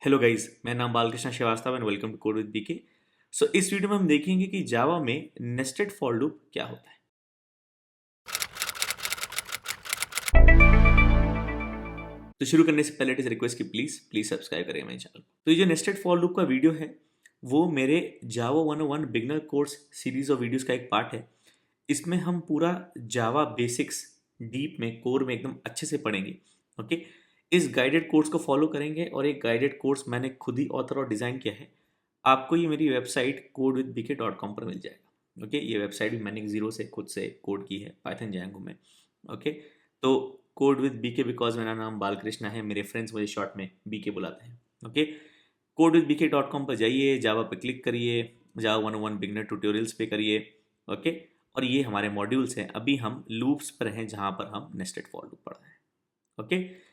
Hello guys, मेरा नाम Balkrishna Shrivastava and welcome to code with BK. So इस वीडियो में हम देखेंगे कि जावा में नेस्टेड फॉर लूप क्या होता है। तो शुरू करने से पहले इट इज रिक्वेस्ट कि प्लीज सब्सक्राइब करें मेरे चैनल। तो ये जो नेस्टेड फॉर लूप का वीडियो है वो मेरे जावा 101 beginner course series of videos का एक पार्ट है। इसमें हम पूरा जावा बेसिक्स डीप में कोर में एकदम अच्छे से पढ़ेंगे। ओके, इस गाइडेड कोर्स को फॉलो करेंगे और एक गाइडेड कोर्स मैंने खुद ही ऑथर और डिज़ाइन किया है। आपको ये मेरी वेबसाइट codewithbk.com पर मिल जाएगा। ओके, ये वेबसाइट भी मैंने जीरो से खुद से कोड की है पाइथन जैंगो में। ओके, तो कोड विद बीके बिकॉज मेरा नाम बालकृष्ण है, मेरे फ्रेंड्स मुझे शॉर्ट में बीके बुलाते हैं। ओके, codewithbk.com पर जाइए, जावा पे क्लिक करिए, जावा 101 बिगनर ट्यूटोरियल्स पे करिए। ओके, और ये हमारे मॉड्यूल्स हैं। अभी हम लूप्स पर हैं जहाँ पर हम नेस्टेड फॉर लूप पढ़ रहे हैं। ओके,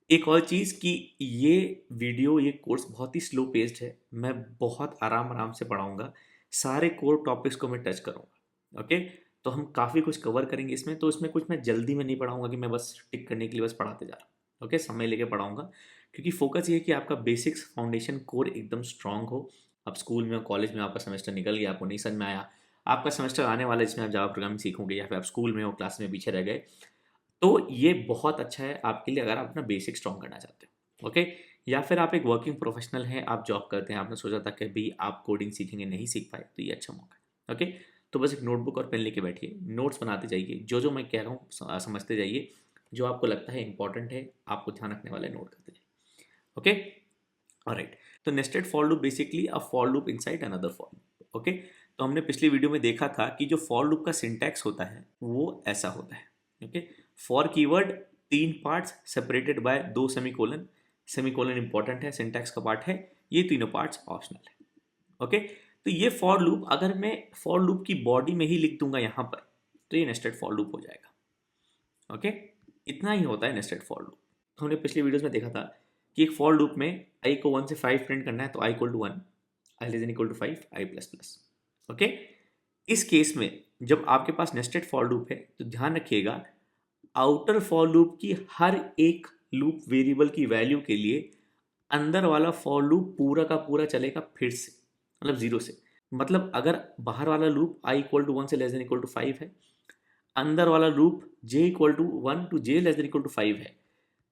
एक और चीज़ कि ये वीडियो ये कोर्स बहुत ही स्लो पेस्ड है। मैं बहुत आराम आराम से पढ़ाऊँगा, सारे कोर टॉपिक्स को मैं टच करूँगा। ओके, तो हम काफ़ी कुछ कवर करेंगे इसमें। तो इसमें कुछ मैं जल्दी में नहीं पढ़ाऊँगा कि मैं बस टिक करने के लिए बस पढ़ाते जा रहा हूँ। ओके, समय लेके पढ़ाऊँगा क्योंकि फोकस ये है कि आपका बेसिक्स फाउंडेशन कोर एकदम स्ट्रांग हो। अब स्कूल में और कॉलेज में आपका सेमेस्टर निकल गया, आपको नहीं समझ में आया, आपका सेमेस्टर आने वाला है जिसमें आप जावा प्रोग्रामिंग सीखोगे, या फिर आप स्कूल में हो क्लास में पीछे रह गए, तो ये बहुत अच्छा है आपके लिए अगर आप अपना बेसिक स्ट्रॉन्ग करना चाहते हो। ओके, या फिर आप एक वर्किंग प्रोफेशनल हैं, आप जॉब करते हैं, आपने सोचा था कि भाई आप कोडिंग सीखेंगे, नहीं सीख पाए, तो ये अच्छा मौका है। ओके, तो बस एक नोटबुक और पेन लेके बैठिए, नोट्स बनाते जाइए, जो जो मैं कह रहा हूँ समझते जाइए, जो आपको लगता है इंपॉर्टेंट है आपको ध्यान रखने वाले नोट करते जाइए। Okay, alright. तो nested for loop basically a for loop inside another for loop. Okay, तो हमने पिछली वीडियो में देखा था कि जो फॉर लूप का सिंटैक्स होता है वो ऐसा होता है। Okay, for keyword 3 parts separated by 2 semicolon. Semicolon important है, सिंटैक्स का पार्ट है, ये तीनों पार्ट्स ऑप्शनल है। ओके, तो ये फॉर लूप अगर मैं फॉर लूप की बॉडी में ही लिख दूंगा यहाँ पर तो ये नेस्टेड फॉर लूप हो जाएगा। ओके, इतना ही होता है नेस्टेड फॉर लूप। तो हमने पिछले वीडियोस में देखा था कि एक फॉर लूप में आई को 1 से 5 प्रिंट करना है, तो I equal to 1, I less than equal to 5, I plus plus. Okay, इस केस में जब आपके पास नेस्टेड फॉर लूप है तो ध्यान रखिएगा आउटर फॉर लूप की हर एक लूप वेरिएबल की वैल्यू के लिए अंदर वाला फॉर लूप पूरा का पूरा चलेगा फिर से, मतलब जीरो से। मतलब अगर बाहर वाला लूप आई इक्वल टू 1 से लेस देन इक्वल टू 5 है, अंदर वाला loop J equal to 1 to J less than equal to 5 है,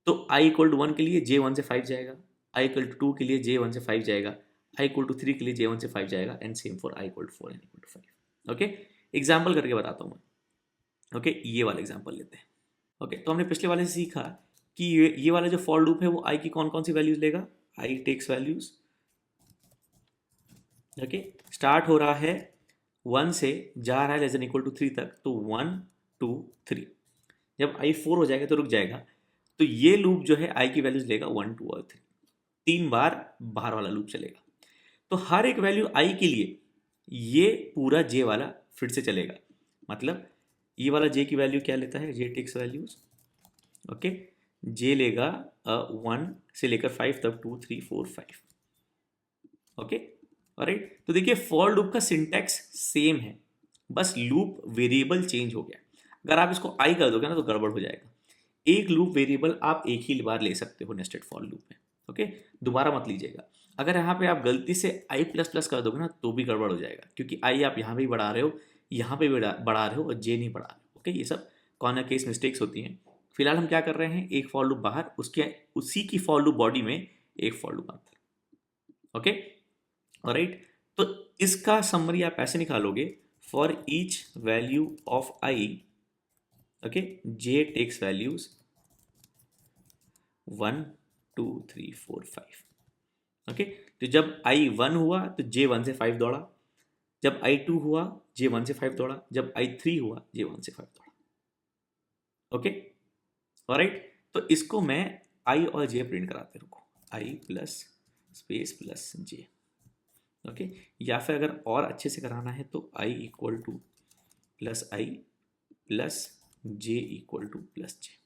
तो आई इक्वल टू 1 के लिए जे 1 से 5 जाएगा, आई इक्वल टू 2 के लिए जे 1 से 5 जाएगा, आई इक्वल टू 3 के लिए जे 1 से 5 जाएगा, and same for I equal to 4 and equal to 5। Okay, example करके बताता हूँ मैं। ओके, ये वाला एग्जाम्पल लेते हैं। ओके, तो हमने पिछले वाले से सीखा कि ये वाला जो फॉर लूप है वो आई की कौन कौन सी वैल्यूज लेगा, आई टेक्स वैल्यूज। ओके, स्टार्ट हो रहा है 1 से, जा रहा है लेस देन इक्वल टू 3 तक, तो 1 2 3। जब आई 4 हो जाएगा तो रुक जाएगा। तो ये लूप जो है आई की वैल्यूज लेगा 1 2 और 3, 3 बार बाहर वाला लूप चलेगा। तो हर एक वैल्यू आई के लिए ये पूरा जे वाला फिर से चलेगा। मतलब ये वाला जे की वैल्यू क्या लेता है, जे टेक्स वैल्यूज। ओके, जे लेगा 1 से लेकर 5 तक, 2 3 4 5। Okay, alright. तो देखिए फॉर लूप का सिंटैक्स सेम है, बस लूप वेरिएबल चेंज हो गया। अगर आप इसको आई कर दोगे ना तो गड़बड़ हो जाएगा। एक लूप वेरिएबल आप एक ही बार ले सकते हो नेस्टेड फॉर लूप में। ओके, दोबारा मत लीजिएगा। अगर यहाँ पे आप गलती से आई प्लस प्लस कर दोगे ना तो भी गड़बड़ हो जाएगा, क्योंकि आई आप यहाँ भी बढ़ा रहे हो, यहाँ पे भी बढ़ा रहे हो, और जे नहीं बढ़ा रहे हो। ओके, ये सब कॉर्नर केस मिस्टेक्स होती हैं। फिलहाल हम क्या कर रहे हैं, एक फॉर लूप बाहर, उसके उसी की फॉर लूप बॉडी में एक फॉर लूप अंदर। Okay, alright. तो इसका समरी आप ऐसे निकालोगे, for each value of I, okay, J takes values 1 2 3 4 5। Okay, तो जब आई 1 हुआ तो जे 1 से 5 दौड़ा, जब आई 2 हुआ जे 1 से 5 दौड़ा, जब आई 3 हुआ जे 1 से 5 दौड़ा। Okay, alright. तो इसको मैं आई और जे प्रिंट कराते रुको, आई प्लस स्पेस प्लस जे। ओके, या फिर अगर और अच्छे से कराना है तो I equal two plus I plus J equal two plus J.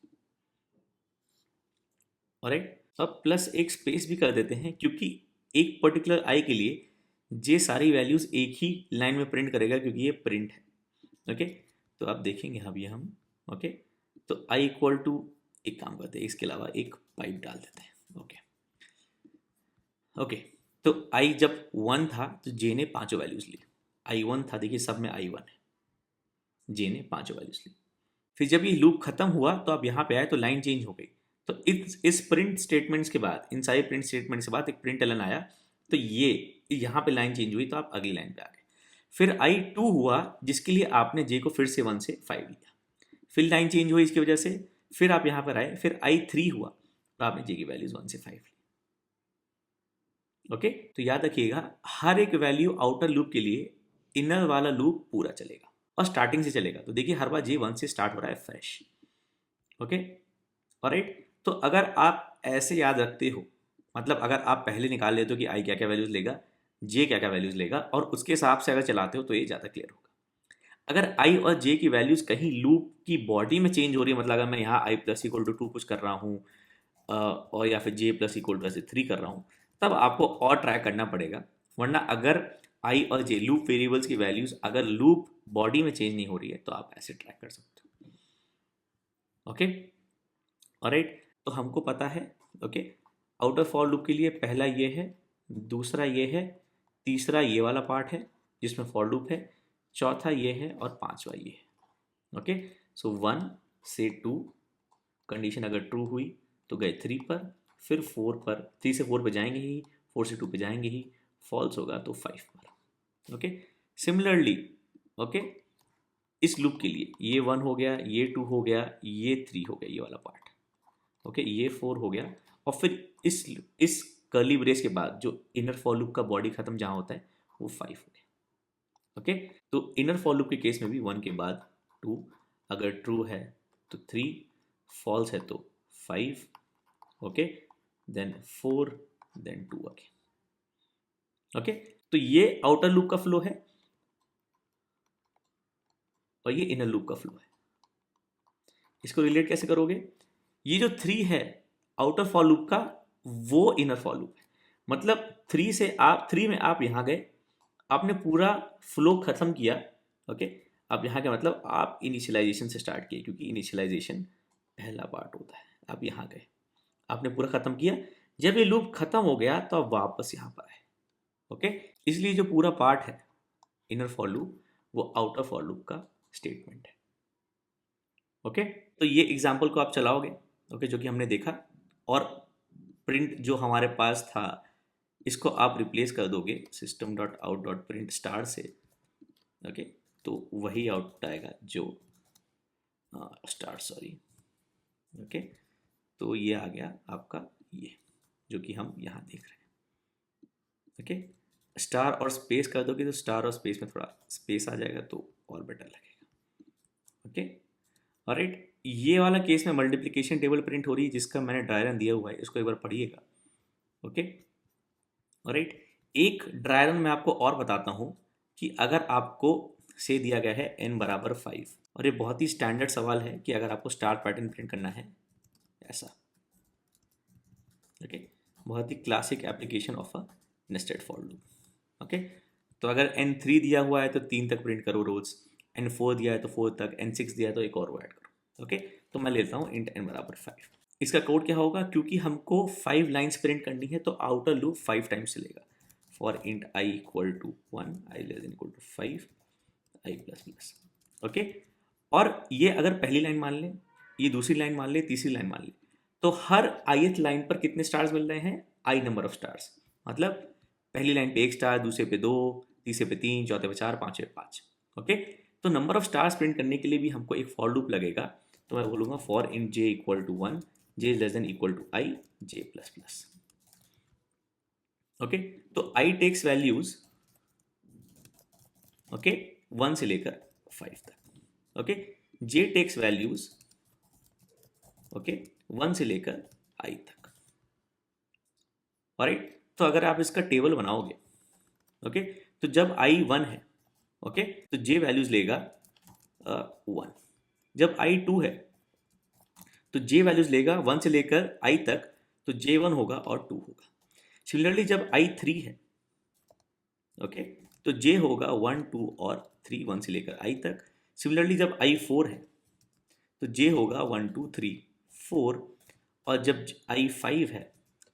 Alright, अब प्लस एक स्पेस भी कर देते हैं, क्योंकि एक पर्टिकुलर आई के लिए जे सारी वैल्यूज एक ही लाइन में प्रिंट करेगा, क्योंकि ये प्रिंट है। ओके, तो आप देखेंगे अभी हम। ओके, तो आई इक्वल टू, एक काम करते हैं, इसके अलावा एक पाइप डाल देते हैं। ओके, ओके, तो आई जब 1 था तो जे ने 5 वैल्यूज ली। आई 1 था, देखिए सब में आई 1 है, जे ने 5 वैल्यूज ली। फिर जब ये लूप खत्म हुआ तो आप यहाँ पे आए तो लाइन चेंज हो गई। तो इस प्रिंट स्टेटमेंट्स के बाद, इन सारे प्रिंट स्टेटमेंट्स के बाद एक प्रिंट एलन आया, तो ये यहाँ पे लाइन चेंज हुई तो आप अगली लाइन पे आ गए। फिर आई 2 हुआ जिसके लिए आपने जे को फिर से 1 से 5 लिया, फिर लाइन चेंज हुई इसकी वजह से, फिर आप यहाँ पर आए, फिर आई 3 हुआ तो आपने जे की वैल्यूज 1 से 5 ली। ओके, तो याद रखिएगा हर एक वैल्यू आउटर लूप के लिए इनर वाला लूप पूरा चलेगा और स्टार्टिंग से चलेगा। तो देखिए हर बार जे 1 से स्टार्ट हो रहा है फ्रेश। Okay, alright. तो अगर आप ऐसे याद रखते हो, मतलब अगर आप पहले निकाल लेते हो कि आई क्या क्या वैल्यूज लेगा, जे क्या क्या वैल्यूज लेगा, और उसके हिसाब से अगर चलाते हो तो ये ज़्यादा क्लियर होगा। अगर आई और जे की वैल्यूज कहीं लूप की बॉडी में चेंज हो रही है, मतलब अगर मैं यहाँ आई प्लस इक्वल टू 2 कुछ कर रहा हूँ और या फिर जे प्लस इक्वल टू ऐसे 3 कर रहा हूँ, तब आपको और ट्राई करना पड़ेगा। वरना अगर आई और जे लूप वेरिएबल्स की वैल्यूज अगर लूप बॉडी में चेंज नहीं हो रही है तो आप ऐसे ट्रैक कर सकते हो। Okay, alright. तो हमको पता है, ओके, आउटर फॉर लूप के लिए पहला ये है, दूसरा ये है, तीसरा ये वाला पार्ट है जिसमें फॉर लूप है, चौथा ये है और पांचवा ये है। ओके, सो 1 से 2 कंडीशन अगर ट्रू हुई तो गए 3 पर, फिर 4 पर, 3 से 4 पे जाएंगे ही, 4 से 2 पे जाएंगे ही, फॉल्स होगा तो 5 पर। ओके, सिमिलरली, ओके, इस लूप के लिए ये 1 हो गया, ये 2 हो गया, ये 3 हो गया, ये वाला पार्ट। ओके, ये 4 हो गया, और फिर इस कर्ली ब्रेस के बाद जो इनर फॉर लूप का बॉडी खत्म जहां होता है वो 5 हो गया। ओके, तो इनर फॉर लूप के केस में भी 1 के बाद 2, अगर ट्रू है तो 3, फॉल्स है तो 5, okay, then 4, then 2 again. Okay, तो ये आउटर लूप का फ्लो है और ये इनर लूप का फ्लो है। इसको रिलेट कैसे करोगे? ये जो 3 है आउटर फॉर लूप का, वो इनर फॉर लूप है। मतलब 3 में आप यहां गए, आपने पूरा फ्लो खत्म किया। ओके, आप यहाँ के मतलब आप इनिशियलाइजेशन से स्टार्ट किए, क्योंकि इनिशियलाइजेशन पहला पार्ट होता है। आप यहाँ गए, आपने पूरा खत्म किया, जब ये लूप खत्म हो गया तो आप वापस यहाँ पर आए। ओके, इसलिए जो पूरा पार्ट है इनर फॉर लूप वो आउटर फॉर लूप का स्टेटमेंट है। ओके, तो ये एग्जाम्पल को आप चलाओगे, ओके, जो कि हमने देखा, और प्रिंट जो हमारे पास था इसको आप रिप्लेस कर दोगे system.out.print स्टार से। ओके, तो वही आउटपुट आएगा जो स्टार, सॉरी। ओके, तो ये आ गया आपका, ये जो कि हम यहाँ देख रहे हैं। ओके, स्टार और स्पेस कर दोगे तो स्टार और स्पेस में थोड़ा स्पेस आ जाएगा तो और बेटर लगेगा। Okay, alright. ये वाला केस में मल्टीप्लिकेशन टेबल प्रिंट हो रही है जिसका मैंने ड्राई रन दिया हुआ है, इसको एक बार पढ़िएगा। Okay, alright. एक ड्राई रन मैं आपको और बताता हूँ कि अगर आपको से दिया गया है n बराबर 5, और ये बहुत ही स्टैंडर्ड सवाल है कि अगर आपको स्टार पैटर्न प्रिंट करना है ऐसा। ओके, बहुत ही classic application of a nested for loop. Okay, तो अगर n3 दिया हुआ है तो 3 तक प्रिंट करो रोज, n4 दिया है तो 4 तक, n6 दिया है तो एक और ऐड करो। ओके, तो मैं लेता हूँ int n बराबर 5। इसका कोड क्या होगा? क्योंकि हमको 5 लाइन्स प्रिंट करनी है तो आउटर लूप 5 टाइम्स चलेगा। For int i equal to 1, i less than equal to 5, i plus plus. Okay, और ये अगर पहली लाइन मान लें, ये दूसरी लाइन मान लें, तीसरी लाइन मान लें, तो हर ith लाइन पर कितने स्टार्स मिल रहे हैं? i number of stars. मतलब पहली लाइन पे 1 स्टार, दूसरे पे 2, तीसरे पे 3, चौथे पे 4, पांचवे पे 5। ओके, तो नंबर ऑफ स्टार्स प्रिंट करने के लिए भी हमको एक फॉर लूप लगेगा। तो मैं बोलूँगा for int j equal to 1, j is less than equal to i, j plus plus. Okay, तो i टेक्स वैल्यूज, ओके, 1 से लेकर 5 तक। Okay, j takes values, okay, 1 से लेकर i तक। ऑलराइट, तो अगर आप इसका टेबल बनाओगे, ओके, तो जब i 1 है, ओके, तो j वैल्यूज लेगा 1। जब i 2 है तो j वैल्यूज लेगा 1 से लेकर i तक, तो j 1 होगा और 2 होगा। सिमिलरली जब i 3 है, ओके, तो j होगा 1, 2 और 3, 1 से लेकर i तक। सिमिलरली जब i 4 है तो j होगा 1, 2, 3, 4, और जब i 5 है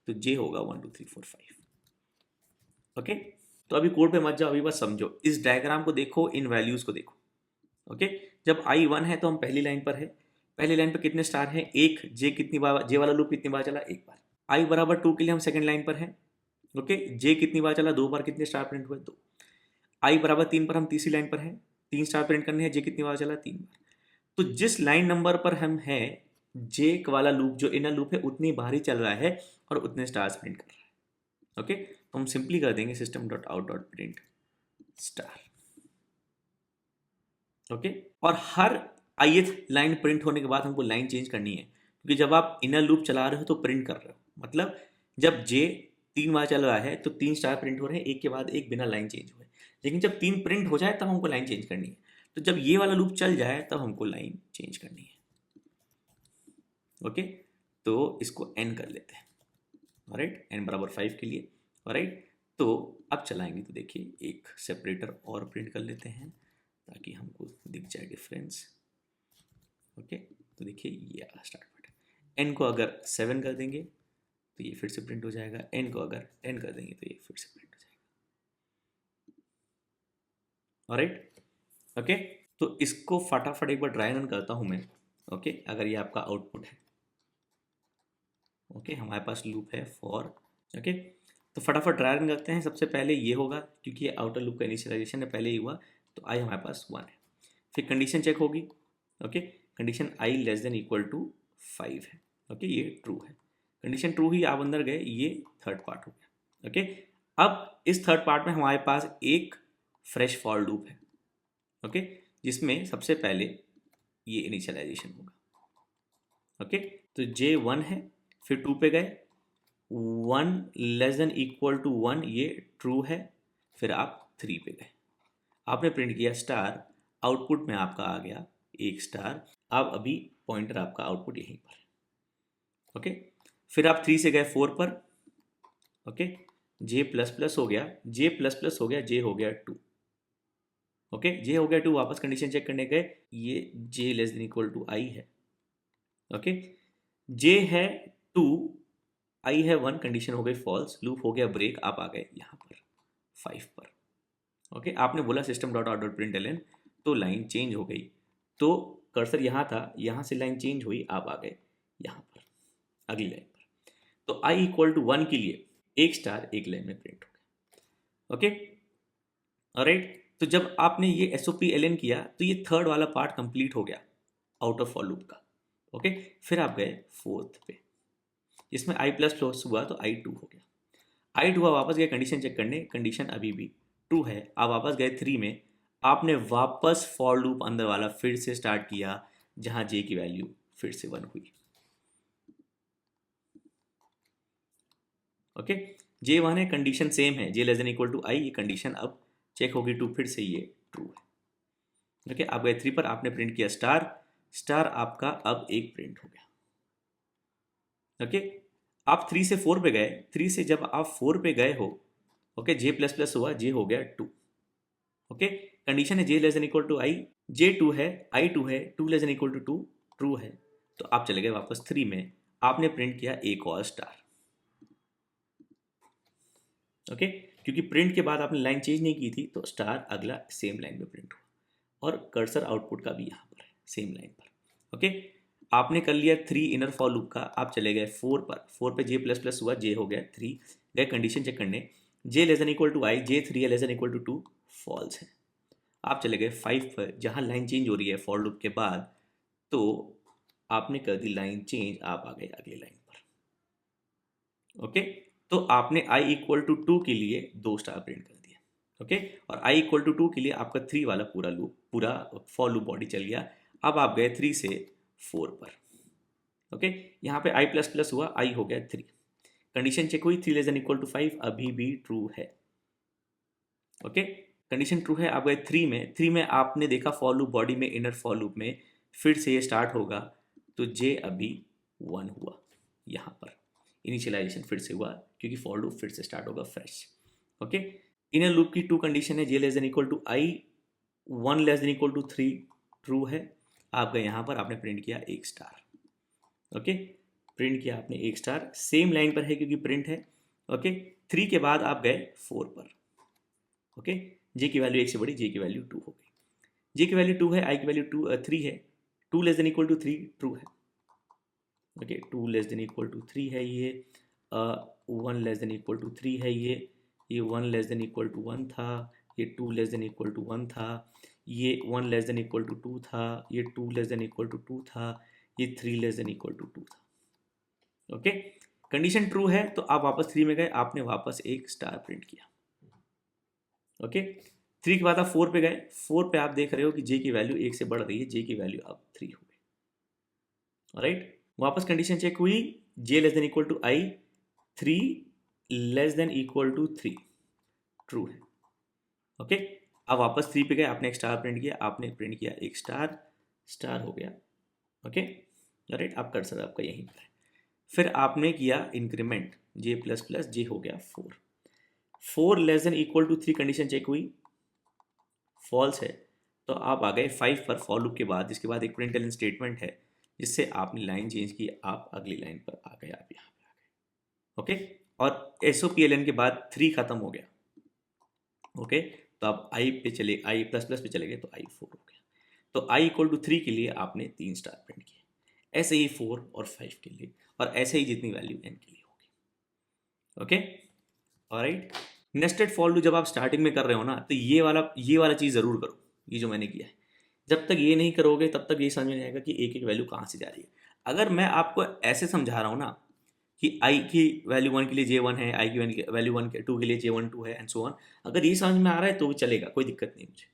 तो j होगा 1, 2, 3, 4, 5। ओके, तो अभी कोड पे मत जाओ, अभी बस समझो, इस डायग्राम को देखो, इन वैल्यूज को देखो। ओके, जब आई 1 है तो हम पहली लाइन पर है, पहली लाइन पर कितने स्टार हैं, एक। जे कितनी बार, जे वाला लूप कितनी बार चला, एक बार। आई बराबर 2 के लिए हम सेकंड लाइन पर हैं। ओके, जे कितनी बार चला, 2 बार, कितने स्टार प्रिंट हुए, 2। आई बराबर 3 पर हम तीसरी लाइन पर हैं, 3 स्टार प्रिंट करने हैं, जे कितनी बार चला, 3 बार। तो जिस लाइन नंबर पर हम हैं, जे वाला लूप जो इनर लूप है उतनी बार ही चल रहा है और उतने स्टार्स प्रिंट कर रहा है। ओके, तो हम सिंपली कर देंगे system dot out dot print star. Okay, और हर ith लाइन प्रिंट होने के बाद हमको लाइन चेंज करनी है, क्योंकि जब आप इनर लूप चला रहे हो तो प्रिंट कर रहे हो, मतलब जब जे 3 बार चल रहा है तो 3 स्टार प्रिंट हो रहे हैं एक के बाद एक बिना लाइन चेंज हुए। लेकिन जब 3 प्रिंट हो जाए तब हमको लाइन चेंज करनी है, तो जब ये वाला लूप चल जाए तब हमको लाइन चेंज करनी है। ओके, तो इसको n कर लेते हैं। ऑलराइट, n बराबर 5 के लिए। ऑलराइट, तो अब चलाएंगे तो देखिए एक सेपरेटर और प्रिंट कर लेते हैं ताकि हमको दिख जाए डिफरेंस। ओके, तो देखिए ये स्टार्ट बटन, n को अगर 7 कर देंगे तो ये फिर से प्रिंट हो जाएगा, n को अगर 10 कर देंगे तो ये फिर से प्रिंट हो जाएगा। ऑलराइट, ओके, तो इसको फटाफट एक बार ट्राई रन करता हूँ मैं। ओके, अगर ये आपका आउटपुट है। ओके, हमारे पास लूप है फॉर। ओके, तो फटाफट ट्राई रन करते हैं। सबसे पहले ये होगा क्योंकि ये आउटर लूप का इनिशियलाइजेशन है, पहले ही हुआ, तो आई हमारे पास 1 है। फिर कंडीशन चेक होगी। Okay, condition I less than equal to 5 है। ओके, ये ट्रू है, कंडीशन ट्रू ही, आप अंदर गए, ये थर्ड पार्ट हो गया। ओके, अब इस थर्ड पार्ट में हमारे पास एक फ्रेश फॉर लूप है। ओके, जिसमें सबसे पहले ये इनिशियलाइजेशन होगा। ओके, तो जे 1 है, फिर 2 पे गए, 1 लेस देन इक्वल टू 1, ये ट्रू है। फिर आप 3 पे गए, आपने प्रिंट किया स्टार, आउटपुट में आपका आ गया एक स्टार। अब अभी पॉइंटर आपका आउटपुट यहीं पर है। ओके, फिर आप 3 से गए 4 पर। ओके, जे प्लस प्लस हो गया, जे प्लस प्लस हो गया, जे हो गया 2। ओके, जे हो गया 2, वापस कंडीशन चेक करने गए, ये जे लेस देन इक्वल टू आई है। ओके, जे है 2, आई है 1, कंडीशन हो गई फॉल्स, लूप हो गया ब्रेक, आप आ गए यहाँ पर 5 पर। ओके, आपने बोला system dot out dot print L N, तो लाइन चेंज हो गई, तो कर्सर यहाँ था, यहाँ से लाइन चेंज हुई, आप आ गए यहाँ पर अगली लाइन पर। तो आई इक्वल टू 1 के लिए एक स्टार एक लाइन में प्रिंट हो गया। ओके, ऑलराइट, तो जब आपने ये S O P L N किया तो ये थर्ड वाला पार्ट कंप्लीट हो गया आउट ऑफ फॉर लूप का। ओके, फिर आप गए 4th पे, इसमें आई प्लस प्लस हुआ तो आई 2 हो गया। आई 2 वापस गए कंडीशन चेक करने, कंडीशन अभी भी ट्रू है। आप वापस गए 3 में, आपने वापस फॉर लूप अंदर वाला फिर से स्टार्ट किया जहां जे की वैल्यू फिर से 1 हुई। ओके, जे 1 है, कंडीशन सेम है, J less than equal to आई, ये कंडीशन अब चेक होगी 2, फिर से ये ट्रू है। ओके, आप गए 3 पर, आपने प्रिंट किया स्टार, स्टार आपका अब एक प्रिंट हो गया। ओके, आप 3 से 4 पे गए, 3 से जब आप 4 पे गए हो, ओके, जे प्लस प्लस हुआ, जे हो गया 2। ओके, कंडीशन है J less than equal to I, J 2 है, आई 2 है, 2 less than equal to 2 true है, तो आप चले गए वापस 3 में, आपने प्रिंट किया एक और स्टार। ओके, क्योंकि प्रिंट के बाद आपने लाइन चेंज नहीं की थी तो स्टार अगला सेम लाइन में प्रिंट हुआ, और कर्सर आउटपुट का भी यहाँ पर है सेम लाइन पर। ओके, आपने कर लिया 3 इनर फॉर लूप का, आप चले गए 4 पर, 4 पे जे प्लस प्लस हुआ, जे हो गया 3, गए कंडीशन चेक करने, J less than equal to I, J 3 है less than equal to 2, false है। आप चले गए 5 पर, जहाँ लाइन चेंज हो रही है फॉर लूप के बाद, तो आपने कर दी लाइन चेंज, आप आ गए अगली लाइन पर। ओके, तो आपने i इक्वल टू 2 के लिए 2 स्टार प्रिंट कर दिया। ओके, और i इक्वल टू 2 के लिए आपका 3 वाला पूरा लूप, पूरा फॉर लूप बॉडी चल गया। अब आप गए 3 से 4 पर। ओके, यहाँ पे i प्लस प्लस हुआ, i हो गया 3, कंडीशन चेक हुई, 3 लेस देन इक्वल टू 5, अभी भी ट्रू है। ओके, कंडीशन ट्रू है, आप गए 3 में, 3 में आपने देखा फॉर लूप बॉडी में, इनर फॉर लूप में फिर से ये स्टार्ट होगा, तो जे अभी 1 हुआ, यहाँ पर इनिशियलाइजेशन फिर से हुआ क्योंकि फॉर लूप फिर से स्टार्ट होगा फ्रेश। ओके, इनर लूप की 2 कंडीशन है, J less than equal to I, 1 less than equal to 3 true है। आप गए यहाँ पर, आपने प्रिंट किया एक स्टार। ओके, प्रिंट किया आपने एक स्टार, सेम लाइन पर है क्योंकि प्रिंट है। ओके, 3 के बाद आप गए 4 पर, ओके। जे की वैल्यू 1 से बड़ी, जे की वैल्यू 2 हो गई। जे की वैल्यू 2 है, आई की वैल्यू 3 है, 2 less than equal to 3 true है, okay. 2 less than equal to 3 है ये, 1 लेस देन इक्वल टू 3 है ये 1 लेस देन इक्वल टू 1 था, ये 2 लेस देन इक्वल टू 1 था, ये 1 लेस देन इक्वल टू 2 था, ये 2 लेस देन इक्वल टू 2 था, ये 3 लेस देन इक्वल टू 2 था, ओके। कंडीशन ट्रू है तो आप वापस 3 में गए, आपने वापस एक स्टार प्रिंट किया, ओके। 3 के बाद आप 4 पे गए, 4 पे आप देख रहे हो कि जे की वैल्यू 1 से बढ़ रही है, जे की वैल्यू अब 3 हो गई, ऑलराइट। वापस कंडीशन चेक हुई, J less than equal to I, 3 less than equal to 3 true है, ओके। अब वापस 3 पे गए, आपने एक स्टार प्रिंट किया, आपने प्रिंट किया एक स्टार, स्टार हो गया, ओके, राइट। आप कर्सर आपका यहीं पर है। फिर आपने किया increment, J plus plus J हो गया 4, 4 less than equal to 3 condition check हुई, फॉल्स है, तो आप आ गए 5 पर फॉर लूप के बाद, जिसके बाद एक प्रिंटलन स्टेटमेंट है जिससे आपने लाइन चेंज की, आप अगली लाइन पर आ गए, आप यहाँ पे आ गए, ओके। और SOPLN के बाद 3 खत्म हो गया, ओके। तो आप आई पे चले, आई प्लस प्लस पे चले गए तो आई 4 हो गया। तो आई इक्वल टू 3 के लिए आपने 3 स्टार प्रिंट किए, ऐसे ही 4 और 5 के लिए, और ऐसे ही जितनी वैल्यू n के लिए होगी, okay, alright. Nested for loop जब आप स्टार्टिंग में कर रहे हो ना, तो ये वाला चीज़ ज़रूर करो, ये जो मैंने किया है। जब तक ये नहीं करोगे तब तक ये समझ में नहीं आएगा कि एक एक वैल्यू कहाँ से जा रही है। अगर मैं आपको ऐसे समझा रहा हूँ ना कि आई की वैल्यू 1 के लिए J1 है, आई की वैल्यू 2 के लिए J1 2 है एंड सो ऑन, अगर ये समझ में आ रहा है तो भी चलेगा, कोई दिक्कत नहीं मुझे,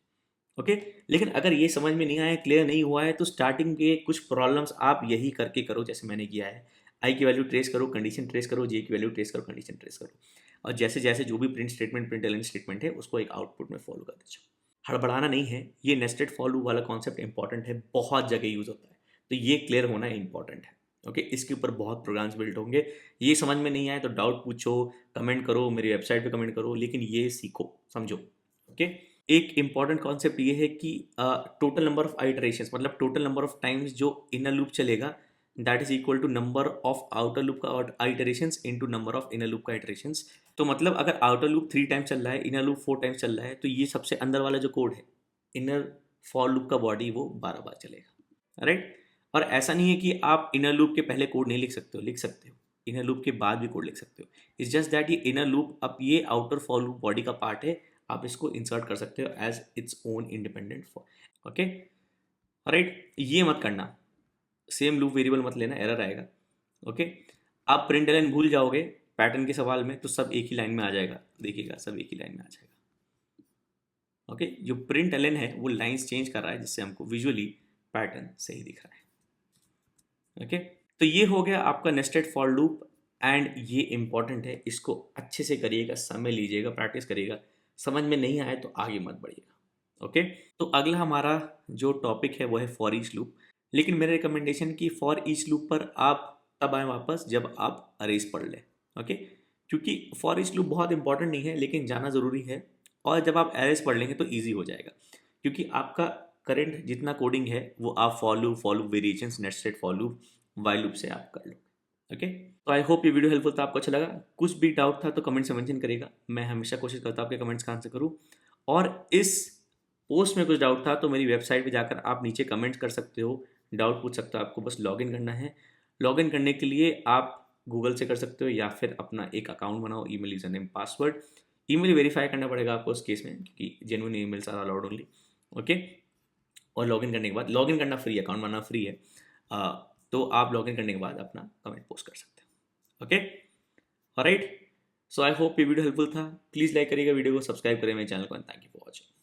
ओके। लेकिन अगर ये समझ में नहीं आया, क्लियर नहीं हुआ है, तो स्टार्टिंग के कुछ प्रॉब्लम्स आप यही करके करो जैसे मैंने किया है। आई की वैल्यू ट्रेस करो, कंडीशन ट्रेस करो, जे की वैल्यू ट्रेस करो, कंडीशन ट्रेस करो, और जैसे जैसे जो भी प्रिंट स्टेटमेंट, प्रिंटलन स्टेटमेंट है, उसको एक आउटपुट में फॉलो कर दीजिए। हड़बड़ाना नहीं है, ये नेस्टेड फॉर लूप वाला कॉन्सेप्ट इंपॉर्टेंट है, बहुत जगह यूज होता है, तो ये क्लियर होना इंपॉर्टेंट है, ओके। इसके ऊपर बहुत प्रोग्राम्स बिल्ड होंगे। ये समझ में नहीं आए तो डाउट पूछो, कमेंट करो, मेरी वेबसाइट पे कमेंट करो, लेकिन ये सीखो, समझो, ओके। एक इंपॉर्टेंट कॉन्सेप्ट ये है कि टोटल नंबर ऑफ आइटरेशंस, मतलब टोटल नंबर ऑफ टाइम्स जो इनर लूप चलेगा, that is equal to number of outer loop का iterations into number of inner loop का आइटरेशंस। तो मतलब अगर आउटर लूप 3 टाइम्स चल रहा है, इनर लूप 4 टाइम्स चल रहा है, तो ये सबसे अंदर वाला जो कोड है इनर फॉर लूप का बॉडी, वो 12 बार चलेगा, राइट। और ऐसा नहीं है कि आप इनर लूप के पहले कोड नहीं लिख सकते हो, लिख सकते हो, इनर लूप के बाद भी कोड लिख सकते हो। इट्स जस्ट दैट ये इनर लूप, अब ये आउटर फॉर लूप बॉडी का पार्ट है, आप इसको इंसर्ट कर सकते हो as its own independent for, okay, right. ये मत करना, सेम लूप वेरिएबल मत लेना, एरर आएगा, ओके। आप प्रिंटलन भूल जाओगे पैटर्न के सवाल में तो सब एक ही लाइन में आ जाएगा, देखिएगा सब एक ही लाइन में आ जाएगा, ओके। जो प्रिंटलन है वो लाइंस चेंज कर रहा है जिससे हमको विजुअली पैटर्न सही दिख रहा है, ओके। तो ये हो गया आपका नेस्टेड फॉर लूप, एंड ये इंपॉर्टेंट है, इसको अच्छे से करिएगा, समय लीजिएगा, प्रैक्टिस करिएगा, समझ में नहीं आए तो आगे मत बढ़िएगा, ओके। तो अगला हमारा जो टॉपिक है वो है फॉर ईच लूप, लेकिन मेरा रिकमेंडेशन कि फॉर ईच लूप पर आप तब आए वापस जब आप अरेज पढ़ लें, ओके। क्योंकि फॉर ईच लूप बहुत इंपॉर्टेंट नहीं है, लेकिन जाना ज़रूरी है, और जब आप अरेज पढ़ लेंगे तो ईजी हो जाएगा, क्योंकि आपका करंट जितना कोडिंग है वो आप for loop variations, nested for loop, while loop से आप कर लो, ओके। तो आई होप ये वीडियो हेल्पफुल था, आपको अच्छा लगा। कुछ भी डाउट था तो कमेंट से मेंशन करेगा, मैं हमेशा कोशिश करता हूँ आपके कमेंट्स का आंसर करूँ। और इस पोस्ट में कुछ डाउट था तो मेरी वेबसाइट पे जाकर आप नीचे कमेंट कर सकते हो, डाउट पूछ सकते हो, आपको बस लॉगिन करना है। लॉगिन करने के लिए आप गूगल से कर सकते हो या फिर अपना एक अकाउंट बनाओ, email user name password, email verify करना पड़ेगा आपको उस केस में, क्योंकि genuine emails are allowed only, okay. और लॉगिन करने के बाद, लॉगिन करना फ्री है, अकाउंट बनाना फ्री है, तो आप लॉगिन करने के बाद अपना कमेंट पोस्ट कर सकते हो, okay, alright. So I hope ये वीडियो हेल्पफुल था, प्लीज़ लाइक करिएगा वीडियो को, सब्सक्राइब करें मेरे चैनल को, and thank you for watching.